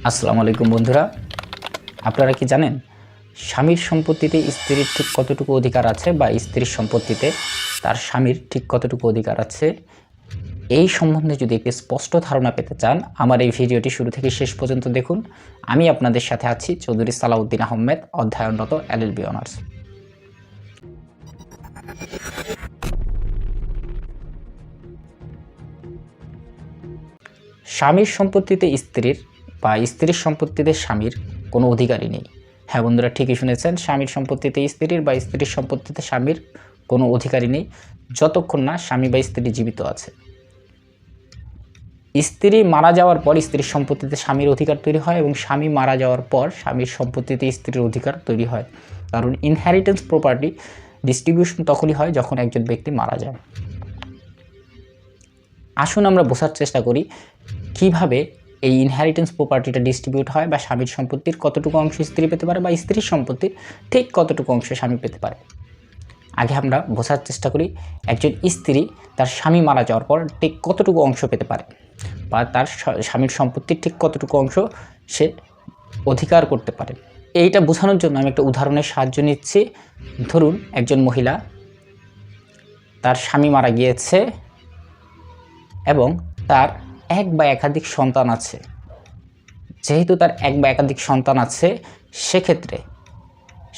আসসালামু আলাইকুম বন্ধুরা, আপনারা কি জানেন স্বামীর সম্পত্তিতে স্ত্রীর ঠিক কতটুকু অধিকার আছে বা স্ত্রীর সম্পত্তিতে তার স্বামীর ঠিক কতটুকু অধিকার আছে? এই সম্বন্ধে যদি একটি স্পষ্ট ধারণা পেতে চান, আমার এই ভিডিওটি শুরু থেকে শেষ পর্যন্ত দেখুন। আমি আপনাদের সাথে আছি চৌধুরী সালাউদ্দিন আহমেদ, অধ্যয়নরত এলএলবি অনার্স। স্বামীর সম্পত্তিতে স্ত্রীর বা স্ত্রীর সম্পত্তিতে স্বামীর কোনো অধিকারই নেই। হ্যাঁ বন্ধুরা, ঠিকই শুনেছেন, স্বামীর সম্পত্তিতে স্ত্রীর বা স্ত্রীর সম্পত্তিতে স্বামীর কোনো অধিকারই নেই যতক্ষণ না স্বামী বা স্ত্রী জীবিত আছে। স্ত্রী মারা যাওয়ার পর স্ত্রীর সম্পত্তিতে স্বামীর অধিকার তৈরি হয় এবং স্বামী মারা যাওয়ার পর স্বামীর সম্পত্তিতে স্ত্রীর অধিকার তৈরি হয়। কারণ ইনহেরিটেন্স প্রপার্টি ডিস্ট্রিবিউশন তখনই হয় যখন একজন ব্যক্তি মারা যায়। আসুন আমরা বোঝার চেষ্টা করি কিভাবে এই ইনহেরিটেন্স প্রপার্টিটা ডিস্ট্রিবিউট হয় বা স্বামীর সম্পত্তির কতটুকু অংশ স্ত্রী পেতে পারে বা স্ত্রীর সম্পত্তির ঠিক কতটুকু অংশ স্বামী পেতে পারে। আগে আমরা বোঝার চেষ্টা করি একজন স্ত্রী তার স্বামী মারা যাওয়ার পর ঠিক কতটুকু অংশ পেতে পারে বা তার স্বামীর সম্পত্তির ঠিক কতটুকু অংশ সে অধিকার করতে পারে। এইটা বোঝানোর জন্য আমি একটা উদাহরণের সাহায্য নিচ্ছি। ধরুন একজন মহিলা, তার স্বামী মারা গিয়েছে এবং তার এক বা একাধিক সন্তান আছে। যেহেতু তার এক বা একাধিক সন্তান আছে,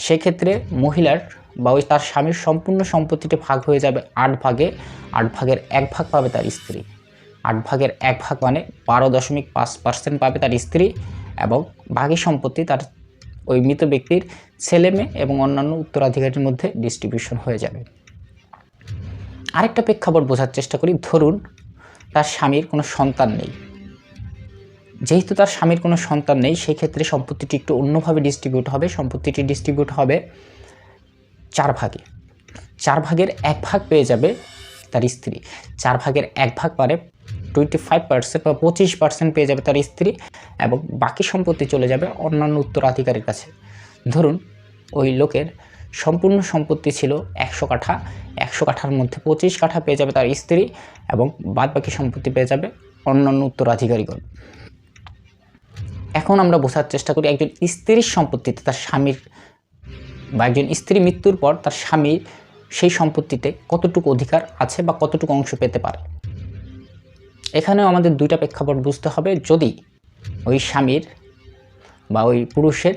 সেক্ষেত্রে মহিলার বা ওই তার স্বামীর সম্পূর্ণ সম্পত্তিটি ভাগ হয়ে যাবে 8 ভাগে। 8 ভাগের 1 ভাগ পাবে তার স্ত্রী। 8 ভাগের 1 ভাগ মানে 12.5% পাবে তার স্ত্রী, এবং বাকি সম্পত্তি তার ওই মৃত ব্যক্তির ছেলে মেয়ে এবং অন্যান্য উত্তরাধিকারীর মধ্যে ডিস্ট্রিবিউশন হয়ে যাবে। আরেকটা প্রেক্ষাপট বোঝার চেষ্টা করি। ধরুন তার স্বামীর কোনো সন্তান নেই। যেহেতু তার স্বামীর কোনো সন্তান নেই, সেই ক্ষেত্রে সম্পত্তিটি একটু অন্যভাবে ডিস্ট্রিবিউট হবে। সম্পত্তিটি ডিস্ট্রিবিউট হবে 4 ভাগে। 4 ভাগের 1 ভাগ পেয়ে যাবে তার স্ত্রী। 4 ভাগের 1 ভাগ মানে 25% বা 25% পেয়ে যাবে তার স্ত্রী, এবং বাকি সম্পত্তি চলে যাবে অন্যান্য উত্তরাধিকারীর কাছে। ধরুন ওই লোকের সম্পূর্ণ সম্পত্তি ছিল 100 কাঠা। 100 কাঠার মধ্যে 25 কাঠা পেয়ে যাবে তার স্ত্রী, এবং বাদ বাকি সম্পত্তি পেয়ে যাবে অন্যান্য উত্তরাধিকারীগণ। এখন আমরা বোঝার চেষ্টা করি একজন স্ত্রীর সম্পত্তিতে তার স্বামীর বা একজন স্ত্রী মৃত্যুর পর তার স্বামীর সেই সম্পত্তিতে কতটুকু অধিকার আছে বা কতটুকু অংশ পেতে পারে। এখানেও আমাদের দুইটা প্রেক্ষাপট বুঝতে হবে। যদি ওই স্বামীর বা ওই পুরুষের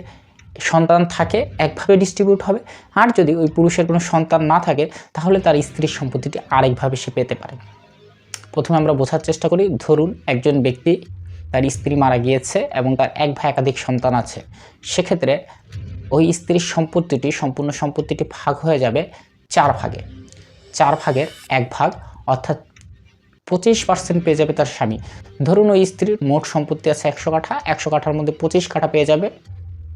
সন্তান থাকে একভাবে ডিস্ট্রিবিউট হবে, আর যদি ওই পুরুষের কোনো সন্তান না থাকে তাহলে তার স্ত্রীর সম্পত্তিটি আরেকভাবে সে পেতে পারে। প্রথমে আমরা বোঝার চেষ্টা করি। ধরুন একজন ব্যক্তি, তার স্ত্রী মারা গিয়েছে এবং তার এক বা একাধিক সন্তান আছে। সেক্ষেত্রে ওই স্ত্রীর সম্পত্তিটি, সম্পূর্ণ সম্পত্তিটি ভাগ হয়ে যাবে 4 ভাগে। 4 ভাগের 1 ভাগ অর্থাৎ 25% পেয়ে যাবে তার স্বামী। ধরুন ওই স্ত্রীর মোট সম্পত্তি আছে 100 কাঠা। 100 কাঠার মধ্যে 25 কাঠা পেয়ে যাবে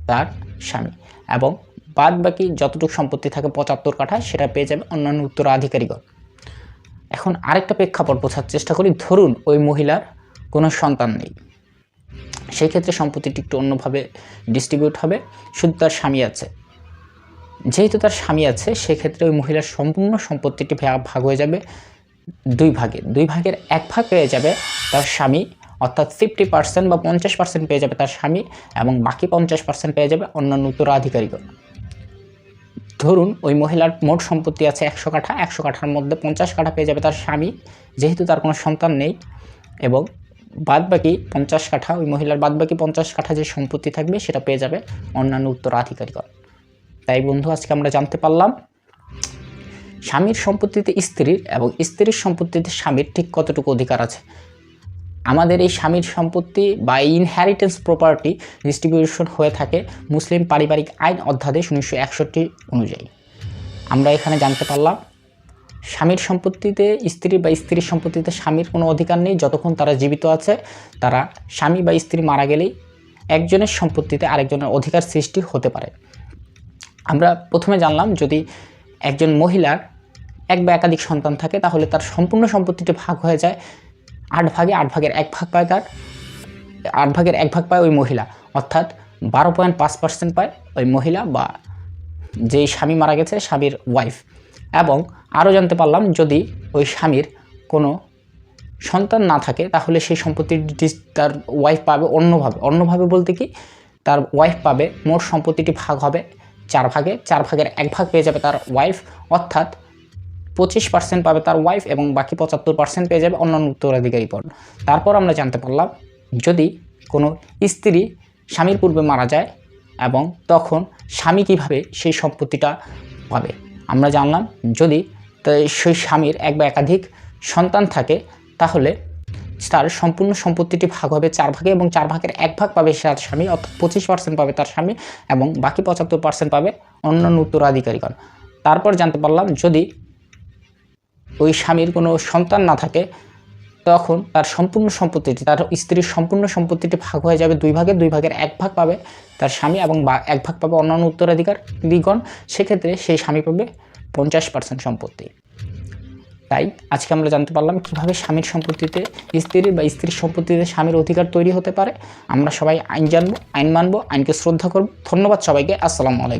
তার স্বামী, এবং বাদ বাকি যতটুকু সম্পত্তি থাকে 75 কাঠা সেটা পেয়ে যাবে অন্যান্য উত্তরাধিকারীগণ। এখন আরেকটা প্রেক্ষাপট বোঝার চেষ্টা করি। ধরুন ওই মহিলার কোনো সন্তান নেই। সেই ক্ষেত্রে সম্পত্তিটি একটু অন্যভাবে ডিস্ট্রিবিউট হবে। শুধু তার স্বামী আছে। যেহেতু তার স্বামী আছে, সেক্ষেত্রে ওই মহিলার সম্পূর্ণ সম্পত্তিটি ভাগ হয়ে যাবে 2 ভাগে। 2 ভাগের 1 ভাগ পেয়ে যাবে তার স্বামী, অর্থাৎ 50% বা 50% পেয়ে যাবে তার স্বামী, এবং বাকি 50% পেয়ে যাবে অন্যান্য উত্তরাধিকারীগণ। ধরুন ওই মহিলার মোট সম্পত্তি আছে 100 কাঠা। 100 কাঠার মধ্যে 50 কাঠা পেয়ে যাবে তার স্বামী, যেহেতু তার কোনো সন্তান নেই, এবং বাদবাকি 50 কাঠা, ওই মহিলার বাদবাকি 50 কাঠা যে সম্পত্তি থাকবে সেটা পেয়ে যাবে অন্যান্য উত্তরাধিকারীগণ। তাই বন্ধু, আজকে আমরা জানতে পারলাম স্বামীর সম্পত্তিতে স্ত্রীর এবং স্ত্রীর সম্পত্তিতে স্বামীর ঠিক কতটুকু অধিকার আছে। আমাদের এই স্বামীর সম্পত্তি বা ইনহেরিটেন্স প্রপার্টি ডিস্ট্রিবিউশন হয়ে থাকে মুসলিম পারিবারিক আইন অধ্যাদেশ 1961 অনুযায়ী। আমরা এখানে জানতে পারলাম স্বামীর সম্পত্তিতে স্ত্রী বা স্ত্রীর সম্পত্তিতে স্বামীর কোনো অধিকার নেই যতক্ষণ তারা জীবিত আছে। তারা স্বামী বা স্ত্রী মারা গেলেই একজনের সম্পত্তিতে আরেকজনের অধিকার সৃষ্টি হতে পারে। আমরা প্রথমে জানলাম যদি একজন মহিলার এক বা একাধিক সন্তান থাকে তাহলে তার সম্পূর্ণ সম্পত্তিটি ভাগ হয়ে যায় 8 ভাগে। 8 ভাগের 1 ভাগ পায় তার 8 ভাগের 1 ভাগ পায় ওই মহিলা, অর্থাৎ 12.5% পায় ওই মহিলা বা যেই স্বামী মারা গেছে স্বামীর ওয়াইফ। এবং আরও জানতে পারলাম যদি ওই স্বামীর কোনো সন্তান না থাকে তাহলে সেই সম্পত্তিটি তার ওয়াইফ পাবে অন্যভাবে বলতে কি, তার ওয়াইফ পাবে, মোট সম্পত্তিটি ভাগ হবে 4 ভাগে, 4 ভাগের 1 ভাগ পেয়ে যাবে তার ওয়াইফ, অর্থাৎ 25% পাবে তার ওয়াইফ এবং বাকি 75% পেয়ে যাবে অন্যান্য উত্তরাধিকারী পদ। তারপর আমরা জানতে পারলাম যদি কোনো স্ত্রী স্বামীর পূর্বে মারা যায় এবং তখন স্বামী কিভাবে সেই সম্পত্তিটা পাবে। আমরা জানলাম যদি সেই স্বামীর এক বা একাধিক সন্তান থাকে তাহলে তার সম্পূর্ণ সম্পত্তিটি ভাগ হবে 4 ভাগে এবং 4 ভাগের 1 ভাগ পাবে তার স্বামী, অর্থাৎ 25% পাবে তার স্বামী এবং বাকি 75% পাবে অন্যান্য উত্তরাধিকারীগণ। তারপর জানতে পারলাম যদি ওই স্বামীর কোনো সন্তান না থাকে তখন তার সম্পূর্ণ সম্পত্তিটি, তার স্ত্রীর সম্পূর্ণ সম্পত্তিটি ভাগ হয়ে যাবে 2 ভাগে, 2 ভাগের 1 ভাগ পাবে তার স্বামী এবং 1 ভাগ পাবে অন্যান্য উত্তরাধিকারীগণ। সেক্ষেত্রে সেই স্বামী পাবে 50% সম্পত্তি। তাই আজকে আমরা জানতে পারলাম কীভাবে স্বামীর সম্পত্তিতে স্ত্রীর বা স্ত্রীর সম্পত্তিতে স্বামীর অধিকার তৈরি হতে পারে। আমরা সবাই আইন জানবো, আইন মানবো, আইনকে শ্রদ্ধা করব। ধন্যবাদ সবাইকে। আসসালামু আলাইকুম।